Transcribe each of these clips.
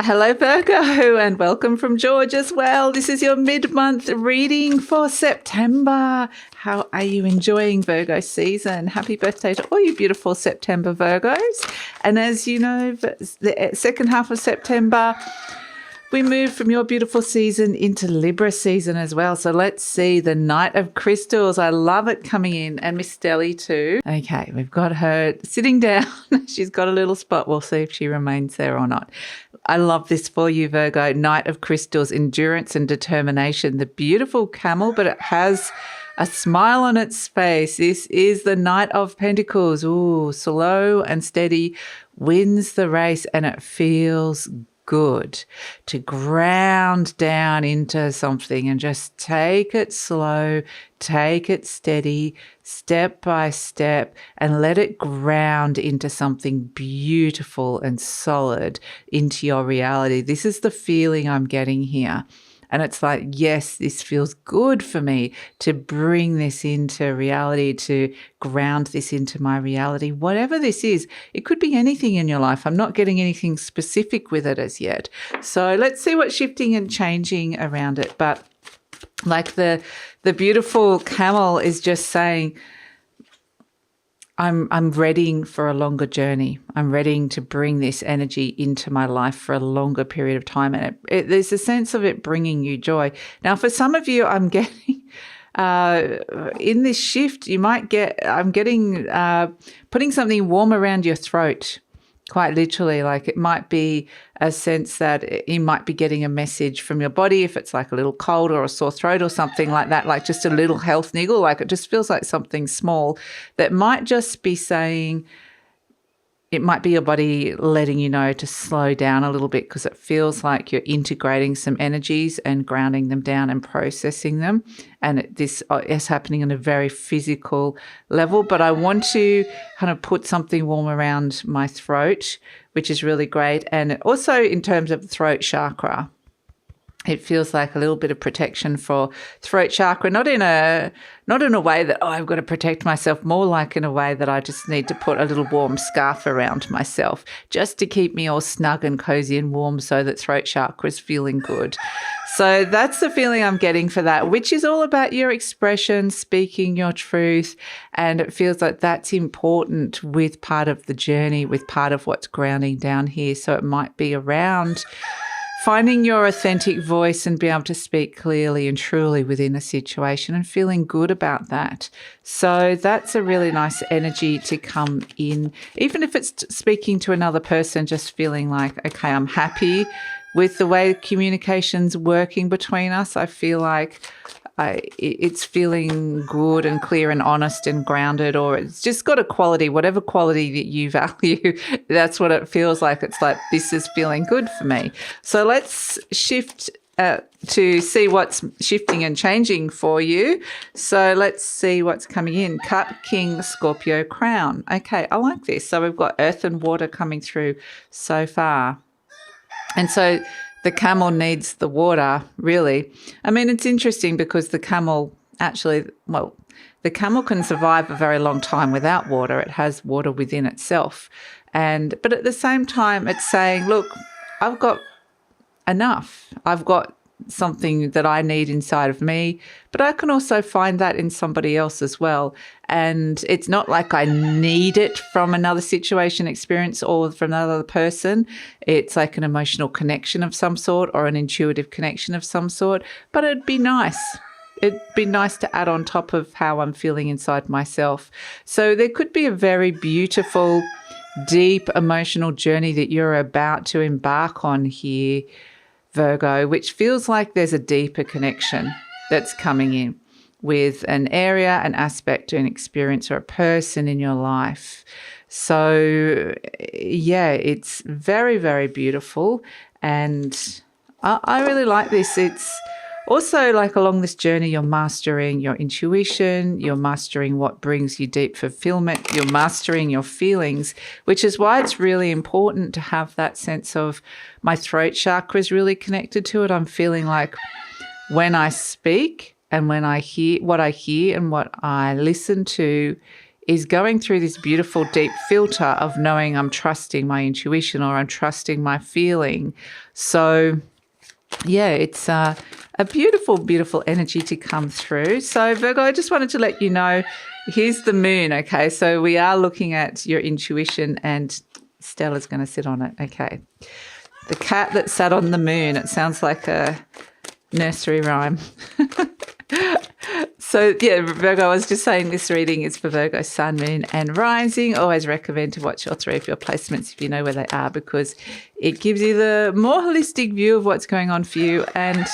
Hello, Virgo, and welcome from George as well. This is your mid-month reading for September. How are you enjoying Virgo season? Happy birthday to all you beautiful September Virgos. And as you know, the second half of September, we move from your beautiful season into Libra season as well. So let's see the Knight of Crystals. I love it coming in, and Miss Stelly too. Okay, we've got her sitting down. She's got a little spot. We'll see if she remains there or not. I love this for you, Virgo. Knight of Crystals, endurance and determination. The beautiful camel, but it has a smile on its face. This is the Knight of Pentacles. Ooh, slow and steady, wins the race, and it feels good to ground down into something and just take it slow, take it steady, step by step, and let it ground into something beautiful and solid into your reality. This is the feeling I'm getting here. And it's like, yes, this feels good for me to bring this into reality, to ground this into my reality. Whatever this is, it could be anything in your life. I'm not getting anything specific with it as yet. So let's see what's shifting and changing around it. But like the beautiful camel is just saying, I'm ready for a longer journey. I'm ready to bring this energy into my life for a longer period of time. And there's a sense of it bringing you joy. Now, for some of you, I'm getting in this shift, I'm getting putting something warm around your throat. Quite literally, like it might be a sense that you might be getting a message from your body if it's like a little cold or a sore throat or something like that, like just a little health niggle, like it just feels like something small that might just be saying, it might be your body letting you know to slow down a little bit because it feels like you're integrating some energies and grounding them down and processing them. And this is happening on a very physical level. But I want to kind of put something warm around my throat, which is really great. And also in terms of the throat chakra, it feels like a little bit of protection for throat chakra, not in a way that, I've got to protect myself, more like in a way that I just need to put a little warm scarf around myself just to keep me all snug and cozy and warm so that throat chakra is feeling good. So that's the feeling I'm getting for that, which is all about your expression, speaking your truth. And it feels like that's important with part of the journey, with part of what's grounding down here. So it might be around finding your authentic voice and be able to speak clearly and truly within a situation and feeling good about that. So that's a really nice energy to come in. Even if it's speaking to another person, just feeling like, okay, I'm happy with the way communication's working between us. I feel like it's feeling good and clear and honest and grounded, or it's just got a quality, whatever quality that you value, that's what it feels like. It's like, this is feeling good for me. So let's shift to see what's shifting and changing for you. So let's see what's coming in. Cup, King, Scorpio, Crown. Okay, I like this. So we've got earth and water coming through so far. And so the camel needs the water, really. I mean, it's interesting because the camel the camel can survive a very long time without water. It has water within itself. But at the same time, it's saying, look, I've got enough. I've got something that I need inside of me, but I can also find that in somebody else as well. And it's not like I need it from another situation, experience, or from another person. It's like an emotional connection of some sort or an intuitive connection of some sort. But it'd be nice. It'd be nice to add on top of how I'm feeling inside myself. So there could be a very beautiful, deep emotional journey that you're about to embark on here, Virgo, which feels like there's a deeper connection that's coming in with an area, an aspect, an experience, or a person in your life. So, yeah, it's very, very beautiful. And I really like this. It's also like along this journey, you're mastering your intuition, you're mastering what brings you deep fulfillment, you're mastering your feelings, which is why it's really important to have that sense of my throat chakra is really connected to it. I'm feeling like when I speak and when I hear what I hear and what I listen to is going through this beautiful deep filter of knowing I'm trusting my intuition or I'm trusting my feeling. So yeah, it's a beautiful, beautiful energy to come through. So Virgo, I just wanted to let you know, here's the moon, okay? So we are looking at your intuition, and Stella's going to sit on it, okay? The cat that sat on the moon. It sounds like a nursery rhyme. So, yeah, Virgo, I was just saying this reading is for Virgo, Sun, Moon and Rising. Always recommend to watch all three of your placements if you know where they are, because it gives you the more holistic view of what's going on for you. And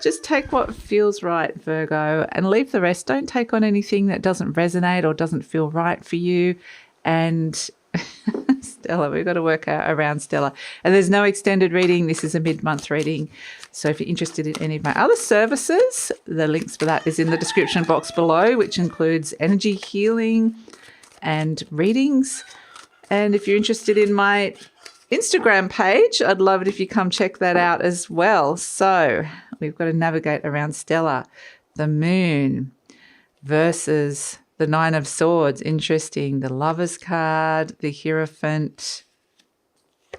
just take what feels right, Virgo, and leave the rest. Don't take on anything that doesn't resonate or doesn't feel right for you. And Stella, we've got to work out around Stella. And there's no extended reading. This is a mid-month reading. So if you're interested in any of my other services, the links for that is in the description box below, which includes energy healing and readings. And if you're interested in my Instagram page, I'd love it if you come check that out as well. So we've got to navigate around Stella, the moon versus the Nine of Swords. Interesting. The Lover's card, the Hierophant.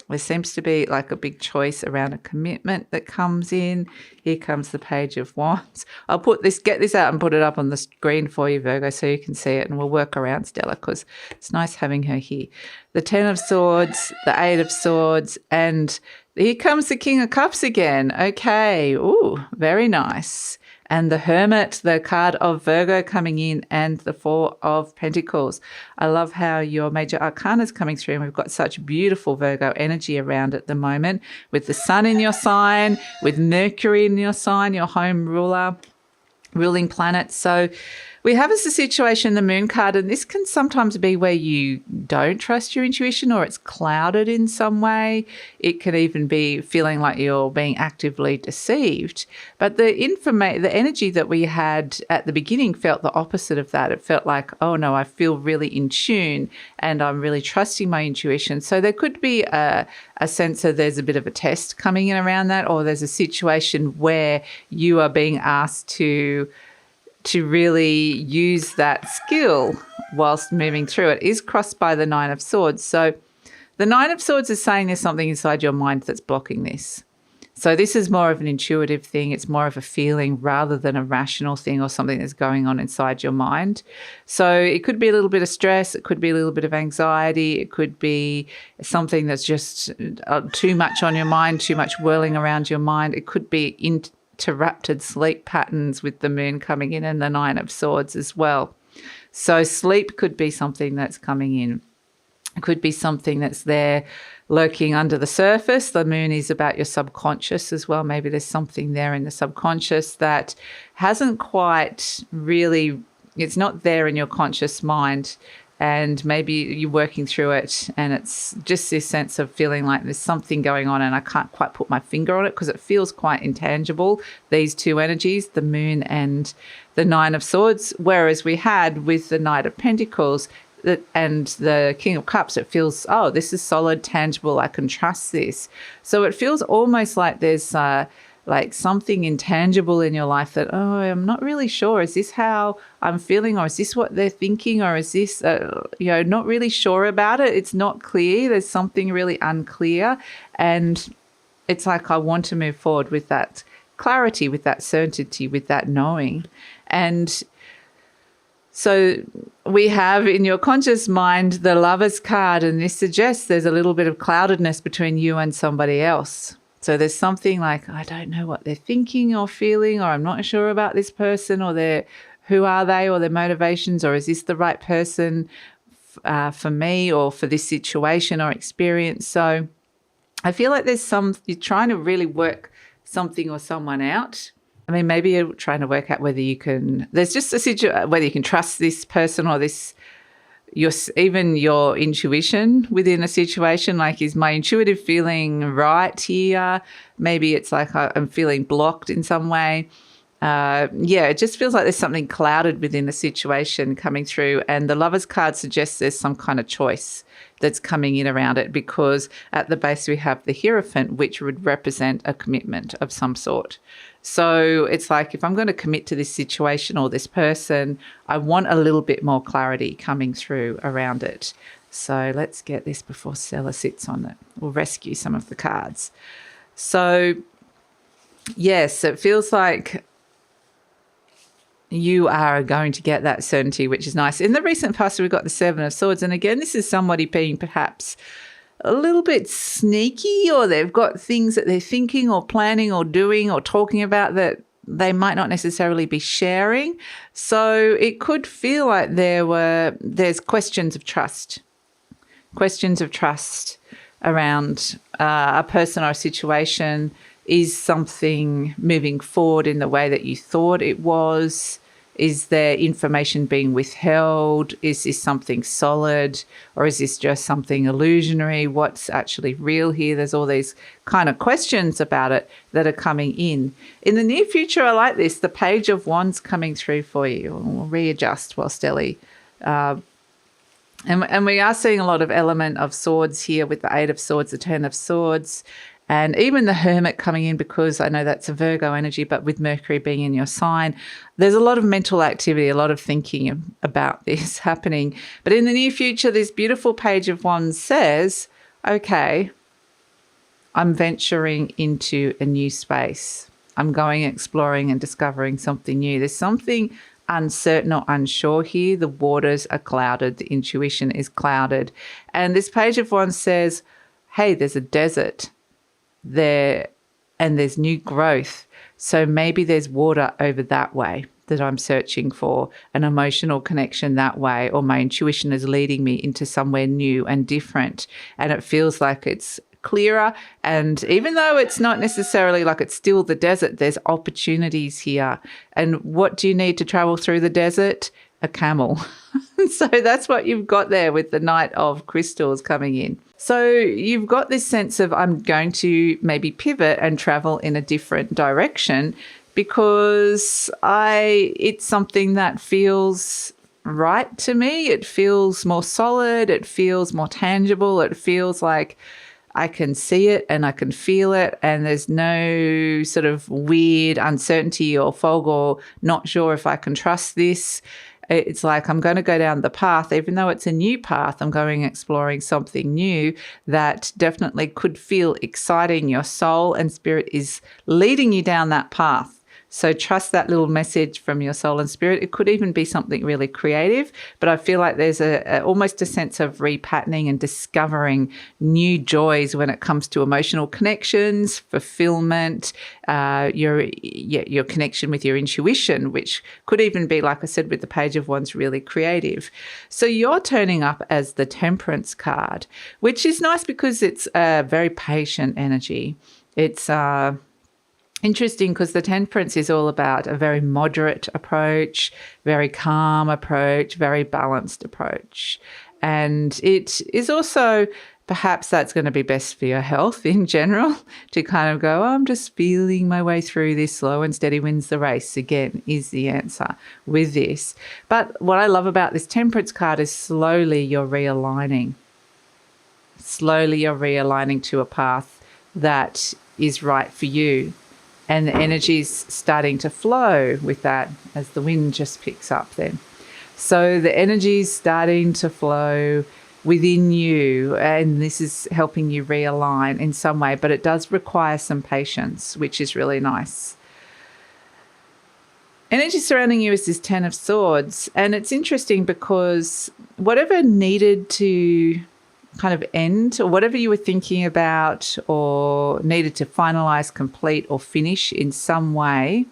There seems to be like a big choice around a commitment that comes in. Here comes the Page of Wands. I'll get this out and put it up on the screen for you, Virgo, so you can see it, and we'll work around Stella because it's nice having her here. The Ten of Swords, the Eight of Swords, and here comes the King of Cups again. Okay. Ooh, very nice. And the Hermit, the card of Virgo coming in, and the Four of Pentacles. I love how your major arcana is coming through, and we've got such beautiful Virgo energy around at the moment, with the Sun in your sign, with Mercury in your sign, your home ruling planet. So we have as a situation the Moon card, and this can sometimes be where you don't trust your intuition or it's clouded in some way. It can even be feeling like you're being actively deceived. But the energy that we had at the beginning felt the opposite of that. It felt like, oh no, I feel really in tune and I'm really trusting my intuition. So there could be a sense of there's a bit of a test coming in around that, or there's a situation where you are being asked to really use that skill whilst moving through. It is crossed by the Nine of Swords. So the Nine of Swords is saying there's something inside your mind that's blocking this. So this is more of an intuitive thing. It's more of a feeling rather than a rational thing or something that's going on inside your mind. So it could be a little bit of stress. It could be a little bit of anxiety. It could be something that's just too much on your mind, too much whirling around your mind. It could be interrupted sleep patterns with the Moon coming in and the Nine of Swords as well. So sleep could be something that's coming in. It could be something that's there lurking under the surface. The Moon is about your subconscious as well. Maybe there's something there in the subconscious that hasn't quite really, it's not there in your conscious mind. And maybe you're working through it and it's just this sense of feeling like there's something going on and I can't quite put my finger on it because it feels quite intangible, these two energies, the Moon and the Nine of Swords. Whereas we had with the Knight of Pentacles and the King of Cups, it feels, oh, this is solid, tangible, I can trust this. So it feels almost like there's like something intangible in your life that, oh, I'm not really sure. Is this how I'm feeling, or is this what they're thinking, or is this, not really sure about it. It's not clear. There's something really unclear. And it's like I want to move forward with that clarity, with that certainty, with that knowing. And so we have in your conscious mind the Lover's card, and this suggests there's a little bit of cloudedness between you and somebody else. So there's something like, I don't know what they're thinking or feeling, or I'm not sure about this person, or who are they, or their motivations, or is this the right person for me or for this situation or experience. So I feel like you're trying to really work something or someone out. I mean, maybe you're trying to work out whether you can, there's just a situation, whether you can trust this person or even your intuition within a situation. Like, is my intuitive feeling right here? Maybe it's like I'm feeling blocked in some way. it just feels like there's something clouded within the situation coming through. And the Lovers card suggests there's some kind of choice that's coming in around it, because at the base we have the Hierophant, which would represent a commitment of some sort. So it's like, if I'm going to commit to this situation or this person, I want a little bit more clarity coming through around it. So let's get this before Stella sits on it. We'll rescue some of the cards. So yes, it feels like you are going to get that certainty, which is nice. In the recent past, we've got the Seven of Swords. And again, this is somebody being perhaps a little bit sneaky, or they've got things that they're thinking or planning or doing or talking about that they might not necessarily be sharing. So it could feel like there's questions of trust around a person or a situation. Is something moving forward in the way that you thought it was? Is there information being withheld? Is this something solid, or is this just something illusionary? What's actually real here? There's all these kind of questions about it that are coming in. In the near future, I like this, the Page of Wands coming through for you. We'll readjust while Stelly. And we are seeing a lot of element of swords here with the Eight of Swords, the Ten of Swords, and even the Hermit coming in, because I know that's a Virgo energy, but with Mercury being in your sign, there's a lot of mental activity, a lot of thinking about this happening. But in the near future, this beautiful Page of Wands says, okay, I'm venturing into a new space. I'm going exploring and discovering something new. There's something uncertain or unsure here. The waters are clouded. The intuition is clouded. And this Page of Wands says, hey, there's a desert there and there's new growth. So maybe there's water over that way that I'm searching for, an emotional connection that way, or my intuition is leading me into somewhere new and different. And it feels like it's clearer. And even though it's not necessarily like it's still the desert, there's opportunities here. And what do you need to travel through the desert? A camel. So that's what you've got there with the Knight of Crystals coming in. So you've got this sense of, I'm going to maybe pivot and travel in a different direction, because it's something that feels right to me. It feels more solid. It feels more tangible. It feels like I can see it and I can feel it, and there's no sort of weird uncertainty or fog or not sure if I can trust this. It's like I'm going to go down the path, even though it's a new path, I'm going exploring something new that definitely could feel exciting. Your soul and spirit is leading you down that path. So trust that little message from your soul and spirit. It could even be something really creative, but I feel like there's almost a sense of repatterning and discovering new joys when it comes to emotional connections, fulfillment, your connection with your intuition, which could even be, like I said, with the Page of Wands, really creative. So you're turning up as the Temperance card, which is nice because it's a very patient energy. It's interesting because the Temperance is all about a very moderate approach, very calm approach, very balanced approach. And it is also, perhaps that's going to be best for your health in general, to kind of go, I'm just feeling my way through this. Slow and steady wins the race, again, is the answer with this. But what I love about this Temperance card is slowly you're realigning. Slowly you're realigning to a path that is right for you. And the energy's starting to flow with that as the wind just picks up then. So the energy's starting to flow within you, and this is helping you realign in some way, but it does require some patience, which is really nice. Energy surrounding you is this Ten of Swords, and it's interesting because whatever needed to kind of end, or whatever you were thinking about or needed to finalize, complete, or finish in some way,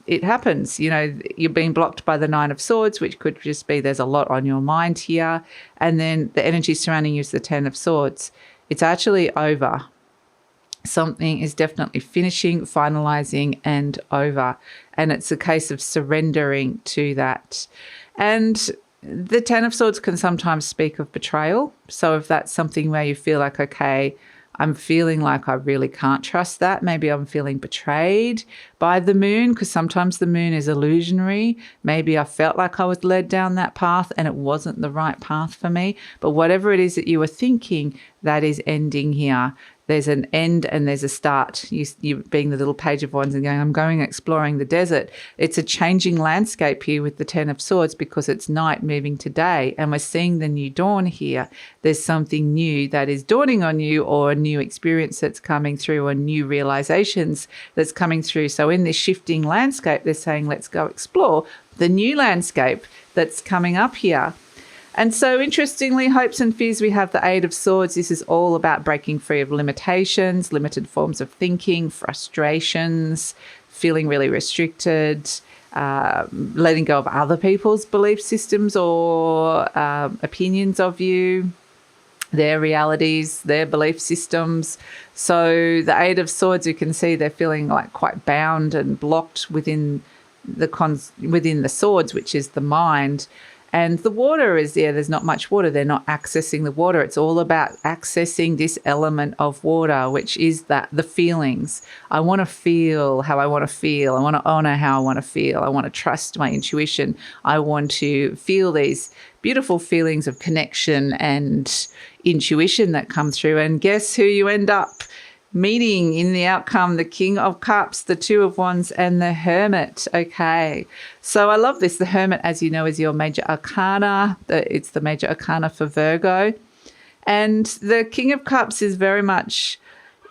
it happens. You know, you're being blocked by the Nine of Swords, which could just be there's a lot on your mind here. And then the energy surrounding you is the Ten of Swords. It's actually over. Something is definitely finishing, finalizing, and over. And it's a case of surrendering to that. And the Ten of Swords can sometimes speak of betrayal. So if that's something where you feel like, okay, I'm feeling like I really can't trust that. Maybe I'm feeling betrayed by the moon, because sometimes the moon is illusionary. Maybe I felt like I was led down that path and it wasn't the right path for me. But whatever it is that you were thinking, that is ending here. There's an end and there's a start. You being the little Page of Wands and going, I'm going exploring the desert. It's a changing landscape here with the Ten of Swords, because it's night moving to day and we're seeing the new dawn here. There's something new that is dawning on you, or a new experience that's coming through, or new realizations that's coming through. So in this shifting landscape, they're saying, let's go explore the new landscape that's coming up here. And so interestingly, hopes and fears, we have the Eight of Swords. This is all about breaking free of limitations, limited forms of thinking, frustrations, feeling really restricted, letting go of other people's belief systems or opinions of you, their realities, their belief systems. So the Eight of Swords, you can see they're feeling like quite bound and blocked within the swords, which is the mind. And the water is there. There's not much water. They're not accessing the water. It's all about accessing this element of water, which is the feelings. I want to feel how I want to feel. I want to honor how I want to feel. I want to trust my intuition. I want to feel these beautiful feelings of connection and intuition that come through. And guess who you end up meeting in the outcome? The King of Cups, the Two of Wands, and the Hermit. Okay, so I love this. The Hermit, as you know, is your major arcana. It's the major arcana for Virgo. And the King of Cups is very much,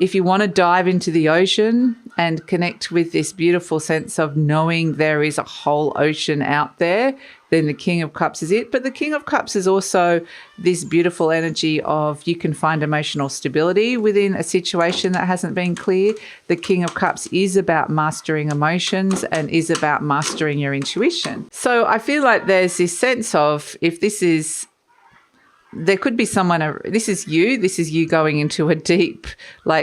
if you want to dive into the ocean and connect with this beautiful sense of knowing there is a whole ocean out there, then the King of Cups is it. But the King of Cups is also this beautiful energy of you can find emotional stability within a situation that hasn't been clear. The King of Cups is about mastering emotions and is about mastering your intuition. So I feel like there's this sense of, if this is, there could be someone, this is you going into a deep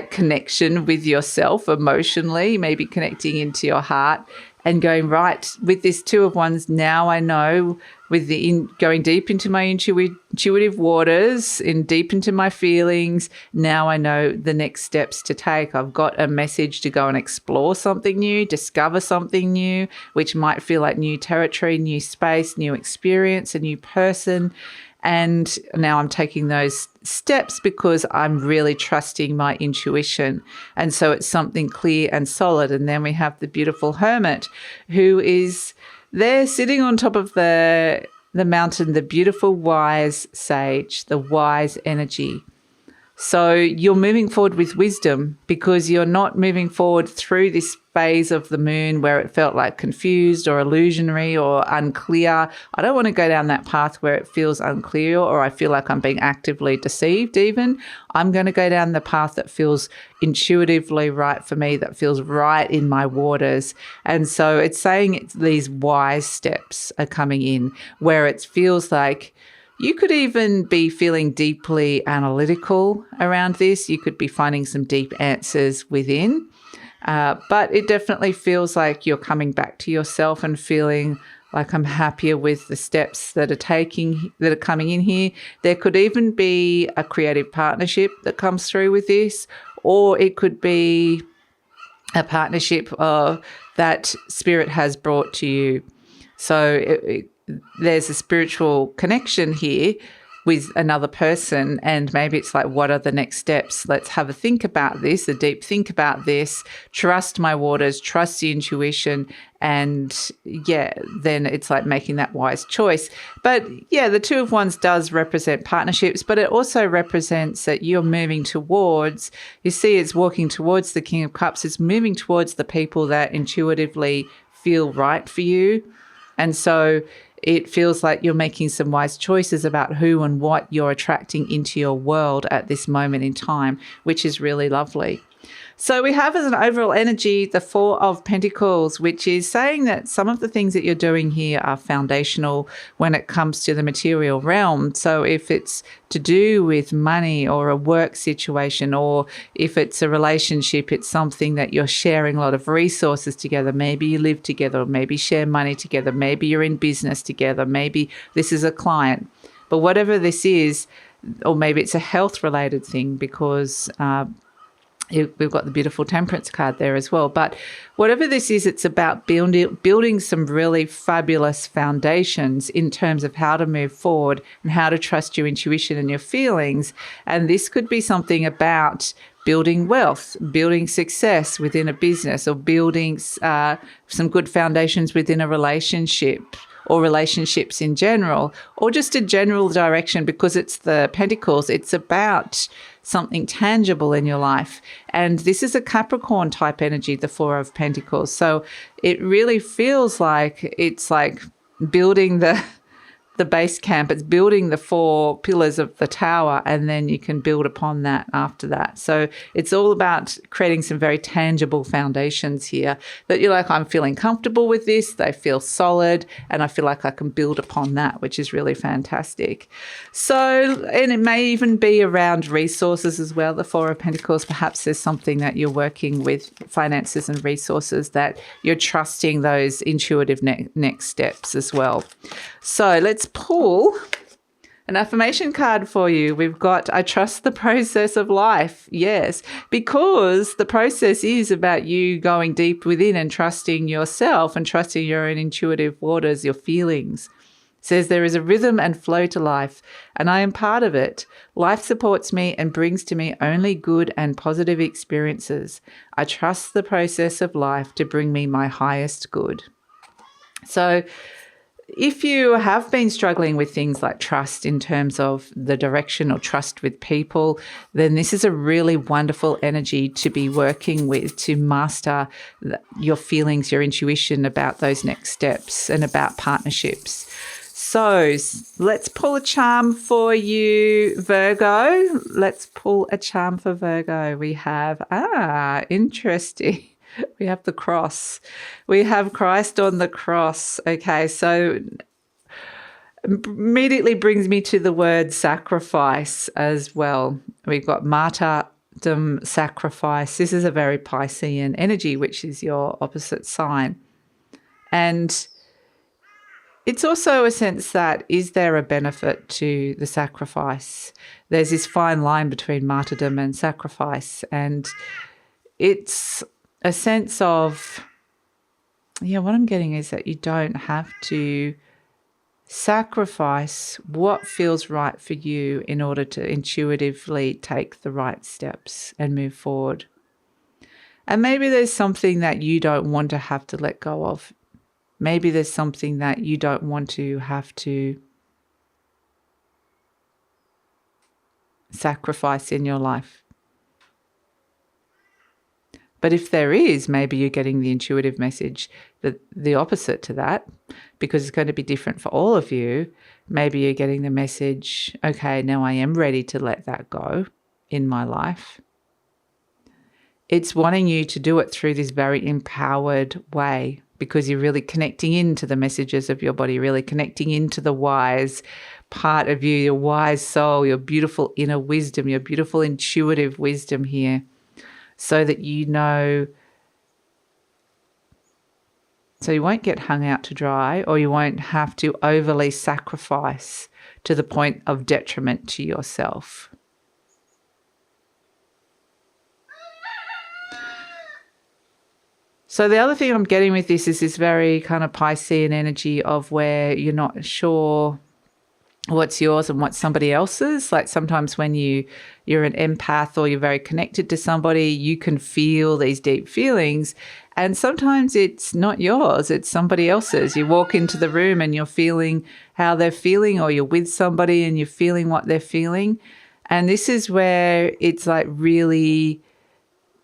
connection with yourself emotionally, maybe connecting into your heart and going, right, with this Two of Wands, now I know, with going deep into my intuitive waters, deep into my feelings, now I know the next steps to take. I've got a message to go and explore something new, discover something new, which might feel like new territory, new space, new experience, a new person. And now I'm taking those steps because I'm really trusting my intuition. And so it's something clear and solid. And then we have the beautiful Hermit, who is there sitting on top of the mountain, the beautiful wise sage, the wise energy. So you're moving forward with wisdom, because you're not moving forward through this phase of the moon where it felt like confused or illusionary or unclear. I don't want to go down that path where it feels unclear or I feel like I'm being actively deceived even. I'm going to go down the path that feels intuitively right for me, that feels right in my waters. And so it's saying these wise steps are coming in where it feels like you could even be feeling deeply analytical around this. You could be finding some deep answers within. But it definitely feels like you're coming back to yourself and feeling like I'm happier with the steps that are coming in here. There could even be a creative partnership that comes through with this, or it could be a partnership that spirit has brought to you. So there's a spiritual connection here with another person, and maybe it's like, what are the next steps? Let's have a think about this, a deep think about this, trust my waters, trust the intuition, and then it's like making that wise choice. But the Two of Wands does represent partnerships, but it also represents that you're moving towards, you see it's walking towards the King of Cups, it's moving towards the people that intuitively feel right for you. And so it feels like you're making some wise choices about who and what you're attracting into your world at this moment in time, which is really lovely. So we have as an overall energy the Four of Pentacles, which is saying that some of the things that you're doing here are foundational when it comes to the material realm. So if it's to do with money or a work situation, or if it's a relationship, it's something that you're sharing a lot of resources together. Maybe you live together, or maybe share money together. Maybe you're in business together. Maybe this is a client. But whatever this is, or maybe it's a health-related thing because we've got the beautiful Temperance card there as well. But whatever this is, it's about building some really fabulous foundations in terms of how to move forward and how to trust your intuition and your feelings. And this could be something about building wealth, building success within a business, or building some good foundations within a relationship, or relationships in general, or just a general direction, because it's the Pentacles. It's about something tangible in your life. And this is a Capricorn type energy, the Four of Pentacles. So it really feels like it's like building the base camp. It's building the 4 pillars of the tower, and then you can build upon that after that. So it's all about creating some very tangible foundations here that you're like, I'm feeling comfortable with this. They feel solid, and I feel like I can build upon that, which is really fantastic. So, and it may even be around resources as well. The Four of Pentacles, perhaps there's something that you're working with, finances and resources, that you're trusting those intuitive next steps as well. So let's pull an affirmation card for you. We've got, I trust the process of life. Yes, because the process is about you going deep within and trusting yourself and trusting your own intuitive waters, your feelings. It says there is a rhythm and flow to life, and I am part of it. Life supports me and brings to me only good and positive experiences. I trust the process of life to bring me my highest good. So if you have been struggling with things like trust in terms of the direction, or trust with people, then this is a really wonderful energy to be working with to master your feelings, your intuition about those next steps and about partnerships. So let's pull a charm for you, Virgo. Let's pull a charm for Virgo. We have, interesting. We have the cross. We have Christ on the cross. Okay, so immediately brings me to the word sacrifice as well. We've got martyrdom, sacrifice. This is a very Piscean energy, which is your opposite sign. And it's also a sense that, is there a benefit to the sacrifice? There's this fine line between martyrdom and sacrifice, and it's a sense of, what I'm getting is that you don't have to sacrifice what feels right for you in order to intuitively take the right steps and move forward. And maybe there's something that you don't want to have to let go of. Maybe there's something that you don't want to have to sacrifice in your life. But if there is, maybe you're getting the intuitive message that the opposite to that, because it's going to be different for all of you. Maybe you're getting the message, okay, now I am ready to let that go in my life. It's wanting you to do it through this very empowered way, because you're really connecting into the messages of your body, really connecting into the wise part of you, your wise soul, your beautiful inner wisdom, your beautiful intuitive wisdom here. So that you know, so you won't get hung out to dry, or you won't have to overly sacrifice to the point of detriment to yourself. So the other thing I'm getting with this is this very kind of Piscean energy of where you're not sure what's yours and what's somebody else's. Like sometimes when you're an empath or you're very connected to somebody, you can feel these deep feelings, and sometimes it's not yours, it's somebody else's. You walk into the room and you're feeling how they're feeling, or you're with somebody and you're feeling what they're feeling. And this is where it's like really,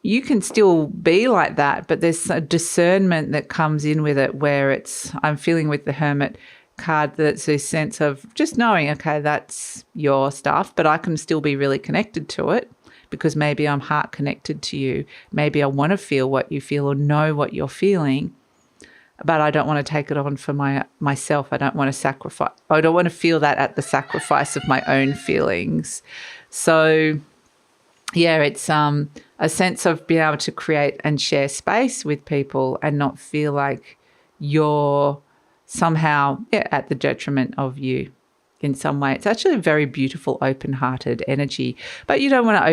you can still be like that, but there's a discernment that comes in with it, where it's, I'm feeling with the Hermit card, that's a sense of just knowing, okay, that's your stuff, but I can still be really connected to it, because maybe I'm heart connected to you. Maybe I want to feel what you feel or know what you're feeling, but I don't want to take it on for myself. I don't want to sacrifice. I don't want to feel that at the sacrifice of my own feelings. So yeah, it's a sense of being able to create and share space with people and not feel like you're somehow at the detriment of you. in some way. It's actually a very beautiful, open-hearted energy. But you don't want to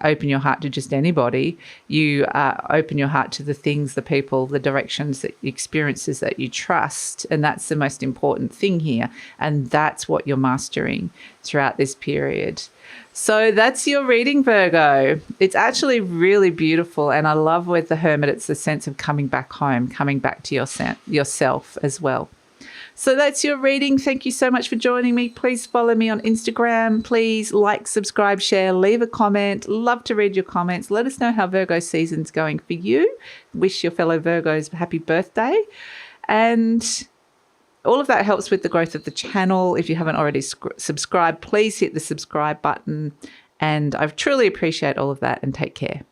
open your heart to just anybody. You open your heart to the things, the people, the directions, the experiences that you trust. And that's the most important thing here. And that's what you're mastering throughout this period. So that's your reading, Virgo. It's actually really beautiful. And I love with the Hermit, it's the sense of coming back home, coming back to yourself as well. So that's your reading. Thank you so much for joining me. Please follow me on Instagram. Please like, subscribe, share, leave a comment. Love to read your comments. Let us know how Virgo season's going for you. Wish your fellow Virgos a happy birthday. And all of that helps with the growth of the channel. If you haven't already subscribed, please hit the subscribe button. And I truly appreciate all of that, and take care.